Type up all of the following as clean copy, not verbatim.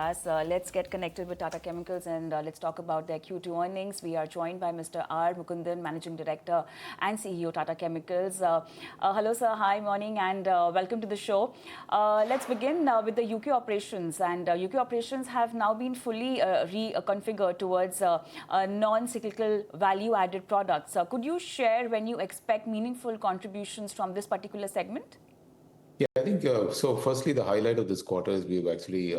us. Let's get connected with Tata Chemicals and let's talk about their Q2 earnings. We are joined by Mr. R. Mukundan, Managing Director and CEO, Tata Chemicals. Hello, sir. Hi, morning, and welcome to the show. Let's begin with the UK operations. And UK operations have now been fully reconfigured towards non-cyclical value-added products. Could you share when you expect meaningful contributions from this particular segment? Yeah, I think so. Firstly, the highlight of this quarter is we've actually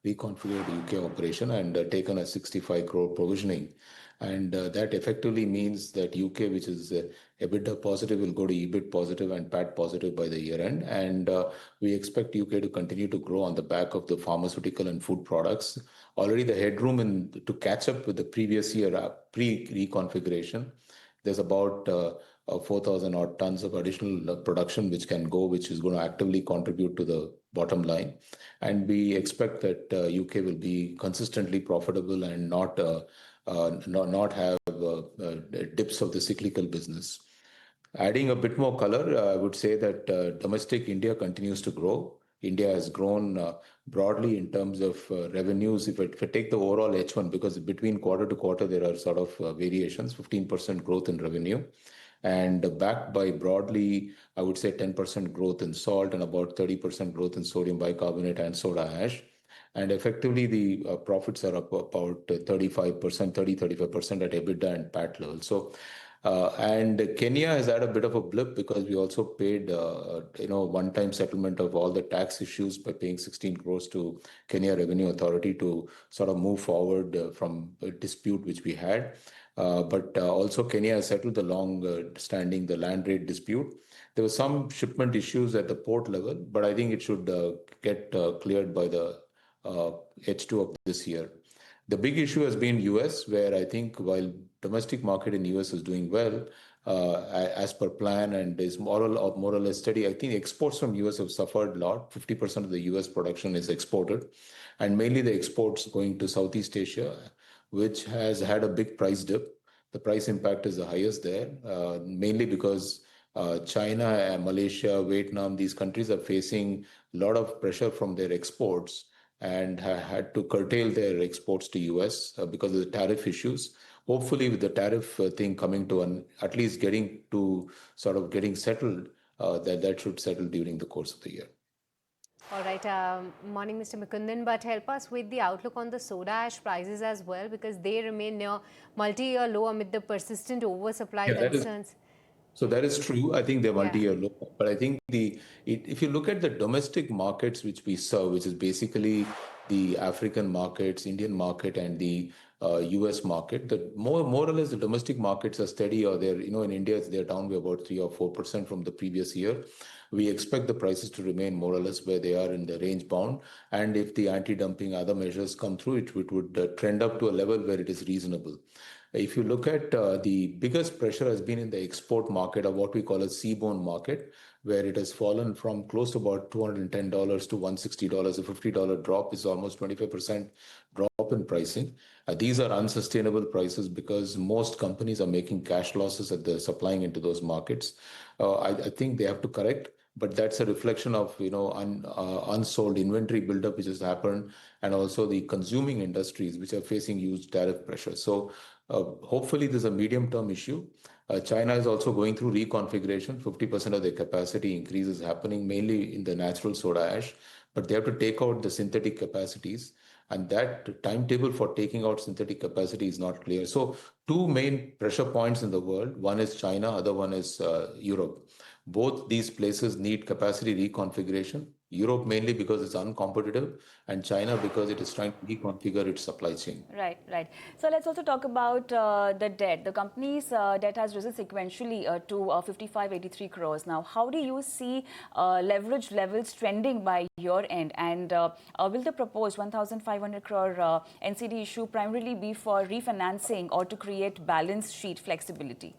reconfigured the UK operation and taken a 65 crore provisioning. And that effectively means that UK, which is EBITDA positive, will go to EBIT positive and PAT positive by the year end. And we expect UK to continue to grow on the back of the pharmaceutical and food products. Already the headroom to catch up with the previous year pre-reconfiguration. There's about 4,000 odd tons of additional production which can go, which is going to actively contribute to the bottom line. And we expect that UK will be consistently profitable and not have dips of the cyclical business. Adding a bit more color, I would say that domestic India continues to grow. India has grown broadly in terms of revenues. If I take the overall H1, because between quarter to quarter there are sort of variations, 15% growth in revenue, and backed by broadly, I would say 10% growth in salt and about 30% growth in sodium bicarbonate and soda ash. And effectively, the profits are up about 35%, 35% at EBITDA and PAT level. So, and Kenya has had a bit of a blip because we also paid, one-time settlement of all the tax issues by paying 16 crores to Kenya Revenue Authority to sort of move forward from a dispute which we had. But also Kenya has settled the long-standing the land rate dispute. There were some shipment issues at the port level, but I think it should get cleared by the H2 of this year. The big issue has been US, where I think while domestic market in US is doing well, as per plan and is more or less steady, I think exports from US have suffered a lot. 50% of the US production is exported, and mainly the exports going to Southeast Asia, which has had a big price dip. The price impact is the highest there, mainly because China, Malaysia, Vietnam, these countries are facing a lot of pressure from their exports and had to curtail their exports to US because of the tariff issues. Hopefully with the tariff thing coming to at least getting settled, that should settle during the course of the year. All right. Morning, Mr. Mukundan, but help us with the outlook on the soda ash prices as well, because they remain near multi-year low amid the persistent oversupply concerns. So that is true. I think they're multi-year low. But I think if you look at the domestic markets which we serve, which is basically the African markets, Indian market, and the US market, the more or less the domestic markets are steady, or they're, in India, they're down by about 3 or 4% from the previous year. We expect the prices to remain more or less where they are in the range bound. And if the anti-dumping other measures come through, it would trend up to a level where it is reasonable. If you look at the biggest pressure has been in the export market, or what we call a seaborne market, where it has fallen from close to about $210 to $160. A $50 drop is almost 25% drop in pricing. These are unsustainable prices because most companies are making cash losses at the supplying into those markets. I think they have to correct. But that's a reflection of unsold inventory buildup which has happened, and also the consuming industries which are facing huge tariff pressure. So hopefully there's a medium-term issue. China is also going through reconfiguration. 50% of their capacity increase is happening mainly in the natural soda ash, but they have to take out the synthetic capacities, and that timetable for taking out synthetic capacity is not clear. So two main pressure points in the world. One is China, other one is Europe. Both these places need capacity reconfiguration. Europe mainly because it's uncompetitive, and China because it is trying to reconfigure its supply chain. Right. So let's also talk about the debt. The company's debt has risen sequentially to 5583 crores. Now, how do you see leverage levels trending by your end? And will the proposed 1,500 crore NCD issue primarily be for refinancing or to create balance sheet flexibility?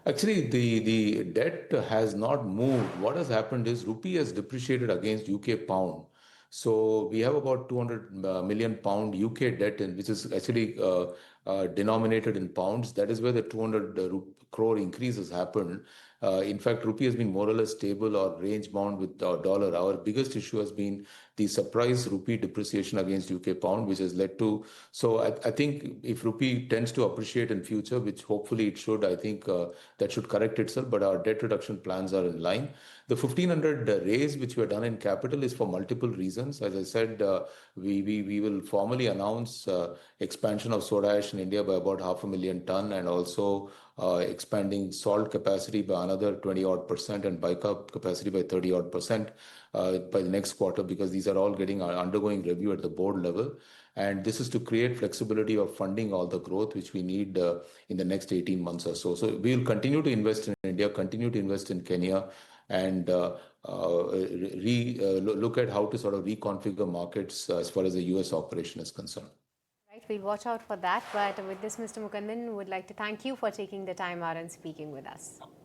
Actually, the debt has not moved. What has happened is rupee has depreciated against UK pound. So we have about 200 million pound UK debt, which is actually denominated in pounds. That is where the 200 crore increase has happened. In fact, rupee has been more or less stable or range bound with dollar. Our biggest issue has been the surprise rupee depreciation against UK pound, which has led to. So I think if rupee tends to appreciate in future, which hopefully it should, I think that should correct itself. But our debt reduction plans are in line. The 1500 raise which we have done in capital is for multiple reasons. As I said, we will formally announce expansion of soda ash in India by about 500,000 ton, and also expanding salt capacity by another 20 odd percent and bicarb capacity by 30 odd percent by the next quarter, because these are all getting undergoing review at the board level. And this is to create flexibility of funding all the growth which we need in the next 18 months or so. So we will continue to invest in India, continue to invest in Kenya, and look at how to sort of reconfigure markets as far as the US operation is concerned. Right, we'll watch out for that. But with this, Mr. Mukundan, would like to thank you for taking the time out and speaking with us.